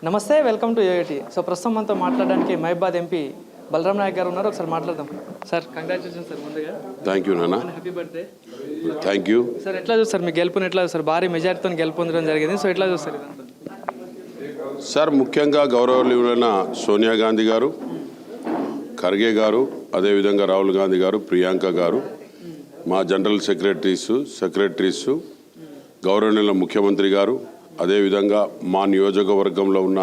నమస్తే, welcome to AIT. So ప్రస్తుతం మనతో మాట్లాడడానికి మహిబాద్ ఎంపీ బలరాం నాయక్ గారు ఉన్నారు. ఒకసారి మాట్లాడదాం. Sir, congratulation sir. ముందుగా థ్యాంక్ యూ నాన్న. Happy birthday. Thank you sir. ఎట్లా చూస్తారు మీ గెలుపుని? ఎట్లా చూస్తారు? భారీ మెజార్టీతో గెలుపొందడం జరిగింది. సో ఎట్లా చూస్తారు ఇదంతా? సార్, ముఖ్యంగా గౌరవనీయులైన సోనియా గాంధీ గారు, ఖర్గే గారు, అదేవిధంగా రాహుల్ గాంధీ గారు, ప్రియాంక గారు, మా జనరల్ సెక్రటరీస్, గౌరవనీయుల ముఖ్యమంత్రి గారు, అదేవిధంగా మా నియోజకవర్గంలో ఉన్న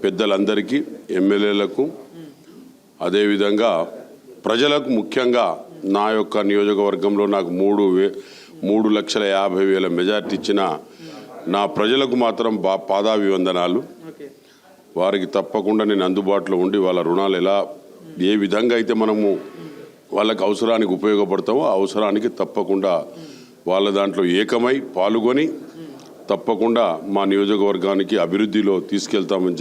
పెద్దలందరికీ, ఎమ్మెల్యేలకు, అదేవిధంగా ప్రజలకు, ముఖ్యంగా నా యొక్క నియోజకవర్గంలో నాకు 3,50,000 మెజార్టీ ఇచ్చిన నా ప్రజలకు మాత్రం పాదాభివందనాలు. వారికి తప్పకుండా నేను అందుబాటులో ఉండి వాళ్ళ రుణాలు ఏ విధంగా అయితే మనము వాళ్ళకి అవసరానికి ఉపయోగపడతామో ఆ అవసరానికి తప్పకుండా వాళ్ళ దాంట్లో ఏకమై పాల్గొని తప్పకుండా మా నియోజకవర్గానికి అభివృద్ధిలో తీసుకెళ్తామని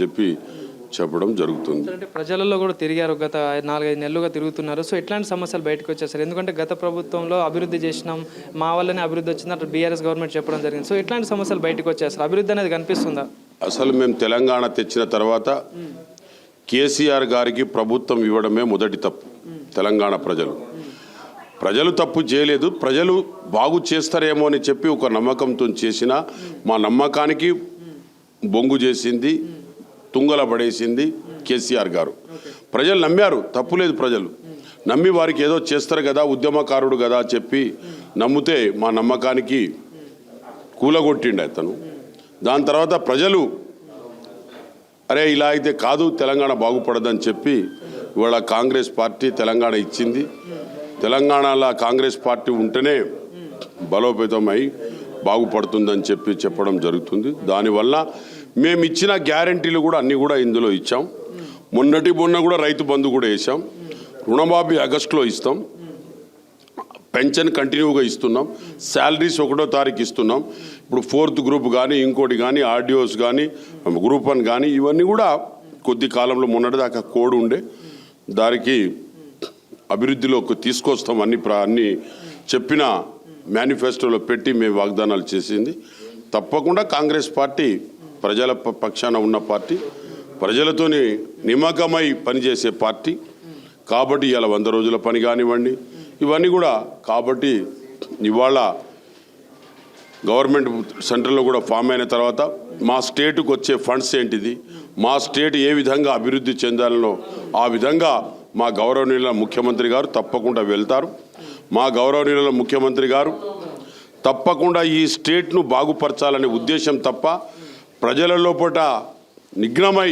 చెప్పడం జరుగుతుంది. అంటే ప్రజలలో కూడా తిరిగారు, గత 4-5 నెలలుగా తిరుగుతున్నారు. సో ఎట్లాంటి సమస్యలు బయటకు వచ్చేసారు? ఎందుకంటే గత ప్రభుత్వంలో అభివృద్ధి చేసినాం, మా వల్లనే అభివృద్ధి వచ్చింది అట్లా బీఆర్ఎస్ గవర్నమెంట్ చెప్పడం జరిగింది. సో ఎట్లాంటి సమస్యలు బయటకు వచ్చేసారు? అభివృద్ధి అనేది కనిపిస్తుందా? అసలు మేము తెలంగాణ తెచ్చిన తర్వాత కేసీఆర్ గారికి ప్రభుత్వం ఇవ్వడమే మొదటి తప్పు. తెలంగాణ ప్రజలు తప్పు చేయలేదు, ప్రజలు బాగు చేస్తారేమో అని చెప్పి ఒక నమ్మకంతో చేసిన మా నమ్మకానికి బొంగు చేసింది, తుంగల పడేసింది కేసీఆర్ గారు. ప్రజలు నమ్మారు, తప్పులేదు. ప్రజలు నమ్మి వారికి ఏదో చేస్తారు కదా, ఉద్యమకారుడు కదా చెప్పి నమ్మితే మా నమ్మకానికి కూలగొట్టిండు అతను. దాని తర్వాత ప్రజలు అరే ఇలా అయితే కాదు, తెలంగాణ బాగుపడదని చెప్పి ఇవాళ కాంగ్రెస్ పార్టీ తెలంగాణ ఇచ్చింది. తెలంగాణలో కాంగ్రెస్ పార్టీ ఉంటేనే బలోపేతమై బాగుపడుతుందని చెప్పడం జరుగుతుంది. దానివల్ల మేము ఇచ్చిన గ్యారంటీలు కూడా అన్నీ కూడా ఇందులో ఇచ్చాం. మొన్న కూడా రైతు బంధు కూడా వేసాం. రుణమాఫీ ఆగస్టులో ఇస్తాం. పెన్షన్ కంటిన్యూగా ఇస్తున్నాం. శాలరీస్ 1వ తారీఖు ఇస్తున్నాం. ఇప్పుడు 4th గ్రూప్ కానీ ఇంకోటి కానీ ఆర్డిఓస్ కానీ గ్రూప్ 1 కానీ ఇవన్నీ కూడా కొద్ది కాలంలో మొన్నటిదాకా కోడ్ ఉండే దానికి అభివృద్ధిలోకి తీసుకొస్తాం. అన్ని చెప్పిన మేనిఫెస్టోలో పెట్టి మేము వాగ్దానాలు చేసింది. తప్పకుండా కాంగ్రెస్ పార్టీ ప్రజల పక్షాన ఉన్న పార్టీ, ప్రజలతోని నిమగ్నమై పనిచేసే పార్టీ కాబట్టి ఇలా 100 రోజుల పని కానివ్వండి ఇవన్నీ కూడా కాబట్టి ఇవాళ గవర్నమెంట్ సెంటర్లో కూడా ఫామ్ అయిన తర్వాత మా స్టేట్కి వచ్చే ఫండ్స్ ఏంటిది, మా స్టేట్ ఏ విధంగా అభివృద్ధి చెందాలనో ఆ విధంగా మా గౌరవనీయుల ముఖ్యమంత్రి గారు తప్పకుండా వెళ్తారు. మా గౌరవనీయుల ముఖ్యమంత్రి గారు తప్పకుండా ఈ స్టేట్ను బాగుపరచాలనే ఉద్దేశం తప్ప ప్రజల లోపల నిఘ్నమై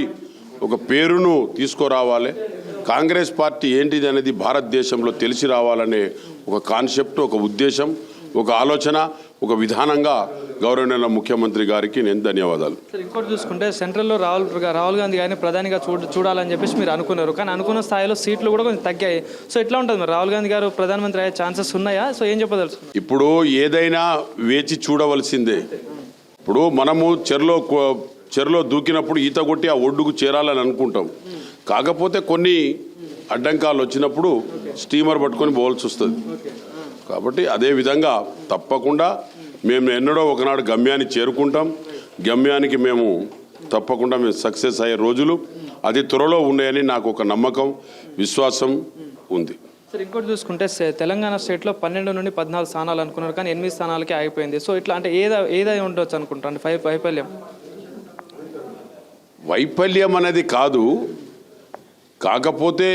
ఒక పేరును తీసుకురావాలి, కాంగ్రెస్ పార్టీ ఏంటిది అనేది భారతదేశంలో తెలిసి రావాలనే ఒక కాన్సెప్ట్, ఒక ఉద్దేశం, ఒక ఆలోచన, ఒక విధానంగా గౌరవనీయ ముఖ్యమంత్రి గారికి నేను ధన్యవాదాలు. సార్, ఇంకోటి చూసుకుంటే సెంట్రల్లో రాహుల్ గాంధీ గారిని ప్రధానిగా చూడాలని చెప్పేసి మీరు అనుకున్నారు, కానీ అనుకున్న స్థాయిలో సీట్లు కూడా కొంచెం తగ్గాయి. సో ఎట్లా ఉంటుంది మరి? రాహుల్ గాంధీ గారు ప్రధానమంత్రి అయ్యే ఛాన్సెస్ ఉన్నాయా? సో ఏం చెప్పదలుచు? ఇప్పుడు ఏదైనా వేచి చూడవలసిందే. ఇప్పుడు మనము చెరులో దూకినప్పుడు ఈత కొట్టి ఆ ఒడ్డుకు చేరాలని అనుకుంటాం. కాకపోతే కొన్ని అడ్డంకాలు వచ్చినప్పుడు స్టీమర్ పట్టుకొని పోవాల్సి వస్తుంది. కాబట్టి అదేవిధంగా తప్పకుండా మేము ఎన్నడో ఒకనాడు గమ్యాన్ని చేరుకుంటాం. గమ్యానికి మేము తప్పకుండా సక్సెస్ అయ్యే రోజులు అది త్వరలో ఉన్నాయని నాకు ఒక నమ్మకం, విశ్వాసం ఉంది. సార్, ఇంకోటి చూసుకుంటే తెలంగాణ స్టేట్లో 12 నుండి 14 స్థానాలు అనుకున్నారు, కానీ 8 స్థానాలకే ఆగిపోయింది. సో ఇట్లా అంటే ఏదై ఉండొచ్చు అనుకుంటాను? వైఫల్యం అనేది కాదు, కాకపోతే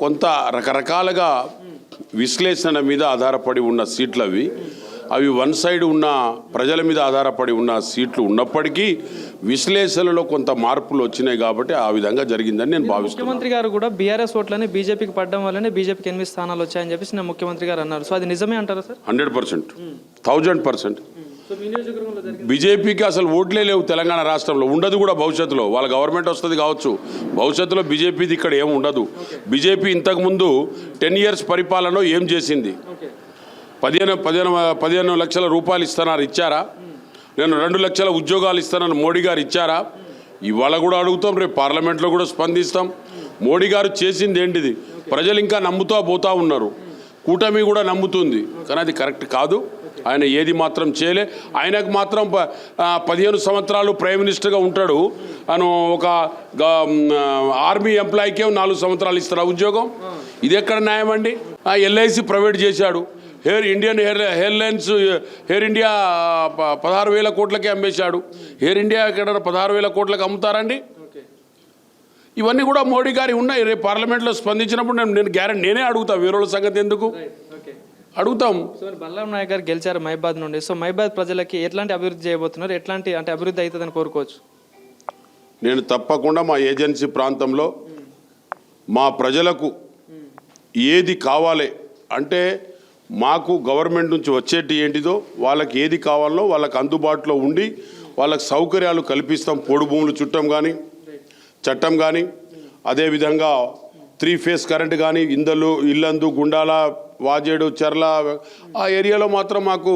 కొంత రకరకాలుగా విశ్లేషణ మీద ఆధారపడి ఉన్న సీట్లు అవి వన్ సైడ్ ఉన్న ప్రజల మీద ఆధారపడి ఉన్న సీట్లు ఉన్నప్పటికీ విశ్లేషణలో కొంత మార్పులు వచ్చినాయి కాబట్టి ఆ విధంగా జరిగిందని నేను భావిస్తున్నాను. ముఖ్యమంత్రి గారు కూడా బీఆర్ఎస్ ఓట్లని బీజేపీకి పడడం వల్లనే బీజేపీకి 8 స్థానాలు వచ్చాయని చెప్పేసి నేను ముఖ్యమంత్రి గారు అన్నారు. సో అది నిజమే అంటారా సార్? 100%, 1000%. బీజేపీకి అసలు ఓట్లే లేవు తెలంగాణ రాష్ట్రంలో, ఉండదు కూడా భవిష్యత్తులో. వాళ్ళ గవర్నమెంట్ వస్తుంది కావచ్చు, భవిష్యత్తులో బీజేపీది ఇక్కడ ఏం ఉండదు. బీజేపీ ఇంతకుముందు 10 years పరిపాలనలో ఏం చేసింది? 15 లక్షల రూపాయలు ఇస్తున్నారు, ఇచ్చారా? నేను 2 లక్షల ఉద్యోగాలు ఇస్తానని మోడీ గారు ఇచ్చారా? ఇవాళ కూడా అడుగుతాం, రేపు పార్లమెంట్లో కూడా స్పందిస్తాం. మోడీ గారు చేసింది ఏంటిది? ప్రజలు ఇంకా నమ్ముతూ పోతూ ఉన్నారు, కూటమి కూడా నమ్ముతుంది, కానీ అది కరెక్ట్ కాదు. ఆయన ఏది మాత్రం చేయలే. ఆయనకు మాత్రం 15 సంవత్సరాలు ప్రైమ్ మినిస్టర్గా ఉంటాడు. అను ఒక ఆర్మీ ఎంప్లాయీకే 4 సంవత్సరాలు ఇస్తారు ఉద్యోగం. ఇది ఎక్కడ న్యాయం అండి? LIC ప్రైవేట్ చేశాడు. ఇండియన్ ఎయిర్లైన్స్ ఎయిర్ ఇండియా 16,000 కోట్లకే అమ్మేశాడు. ఎయిర్ ఇండియా ఎక్కడ 16,000 కోట్లకు అమ్ముతారండి? ఇవన్నీ కూడా మోడీ గారి ఉన్నాయి. రేపు పార్లమెంట్లో స్పందించినప్పుడు నేను గ్యారెంటీ నేనే అడుగుతా. వేరే సంగతి ఎందుకు అడుగుతాం? సో బలరాం నాయక్ గారు గెలిచారు మహిబాద్ నుండి. సో మహిబాద్ ప్రజలకి ఎట్లాంటి అభివృద్ధి చేయబోతున్నారు? ఎట్లాంటి అంటే అభివృద్ధి అవుతుందని కోరుకోవచ్చు? నేను తప్పకుండా మా ఏజెన్సీ ప్రాంతంలో మా ప్రజలకు ఏది కావాలి అంటే మాకు గవర్నమెంట్ నుంచి వచ్చేటి ఏంటిదో వాళ్ళకి ఏది కావాలో వాళ్ళకి అందుబాటులో ఉండి వాళ్ళకి సౌకర్యాలు కల్పిస్తాం. పొడు భూములు చుట్టం కానీ చట్టం కానీ, అదేవిధంగా 3 ఫేస్ కరెంట్ కానీ, ఇల్లందు గుండాల వాజేడు చర్ల ఆ ఏరియాలో మాత్రం మాకు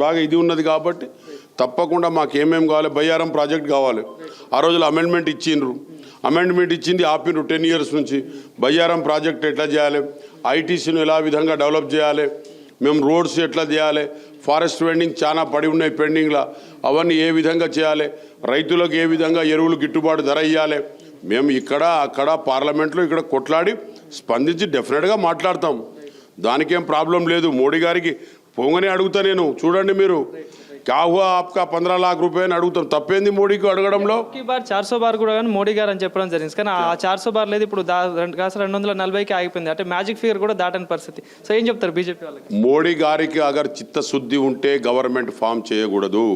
బాగా ఇది ఉన్నది కాబట్టి తప్పకుండా మాకు ఏమేమి కావాలి. బయ్యారం ప్రాజెక్ట్ కావాలి. ఆ రోజుల్లో అమెండ్మెంట్ ఇచ్చింది ఆపినరు 10 years నుంచి. బయ్యారం ప్రాజెక్ట్ ఎట్లా చేయాలి, ITCను ఎలా విధంగా డెవలప్ చేయాలి, మేము రోడ్స్ ఎట్లా చేయాలి, ఫారెస్ట్ వెండింగ్ చాలా పడి ఉన్నాయి పెండింగ్లా, అవన్నీ ఏ విధంగా చేయాలి, రైతులకు ఏ విధంగా ఎరువులు గిట్టుబాటు ధర ఇవ్వాలి. మేము ఇక్కడ అక్కడ పార్లమెంట్లో ఇక్కడ కొట్లాడి స్పందించి డెఫినెట్గా మాట్లాడతాం. దానికేం ప్రాబ్లం లేదు. మోడీ గారికి పొంగనే అడుగుతా నేను. చూడండి మీరు కాహువా ఆప్కా 15 लाख रुपये అని అడుగుతాం. తప్పేంది మోడీకి అడగడంలో? 400 బార్ కూడా కానీ మోడీ గారు అని చెప్పడం జరిగింది. కానీ ఆ 400 బార్ లేదు, ఇప్పుడు 240కి ఆగిపోయింది. అంటే మ్యాజిక్ ఫిగర్ కూడా దాటని పరిస్థితి. సో ఏం చెప్తారు బీజేపీ వాళ్ళకి? మోడీ గారికి అగర్ చిత్తశుద్ధి ఉంటే గవర్నమెంట్ ఫామ్ చేయకూడదు.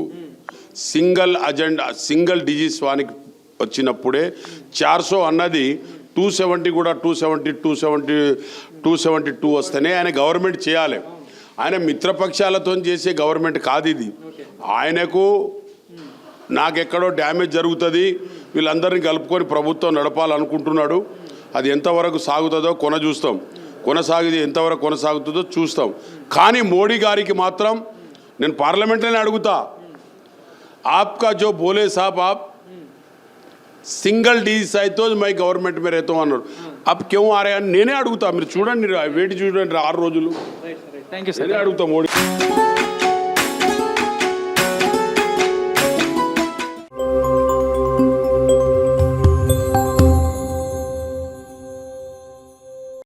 సింగిల్ డిజిట్స్ వానికి వచ్చినప్పుడే 400 అన్నది 270 కూడా 272 వస్తేనే ఆయన గవర్నమెంట్ చేయాలి. ఆయన మిత్రపక్షాలతో చేసే గవర్నమెంట్ కాదు ఇది. ఆయనకు నాకెక్కడో డ్యామేజ్ జరుగుతుంది, వీళ్ళందరినీ కలుపుకొని ప్రభుత్వం నడపాలనుకుంటున్నాడు. అది ఎంతవరకు సాగుతుందో కొనసాగితే ఎంతవరకు కొనసాగుతుందో చూస్తాం. కానీ మోడీ గారికి మాత్రం నేను పార్లమెంట్లోనే అడుగుతా, ఆప్కా జో బోలే సాబ్ ఆప్ సింగిల్ డీజిస్ అయితే మై గవర్నమెంట్ మీద అయితే అన్నారు. అప్ క్యూ ఆరే అని నేనే అడుగుతా. మీరు చూడండి, వేటి చూడండి 6 రోజులు థ్యాంక్ యూ సార్. నేనే అడుగుతా మోడీ.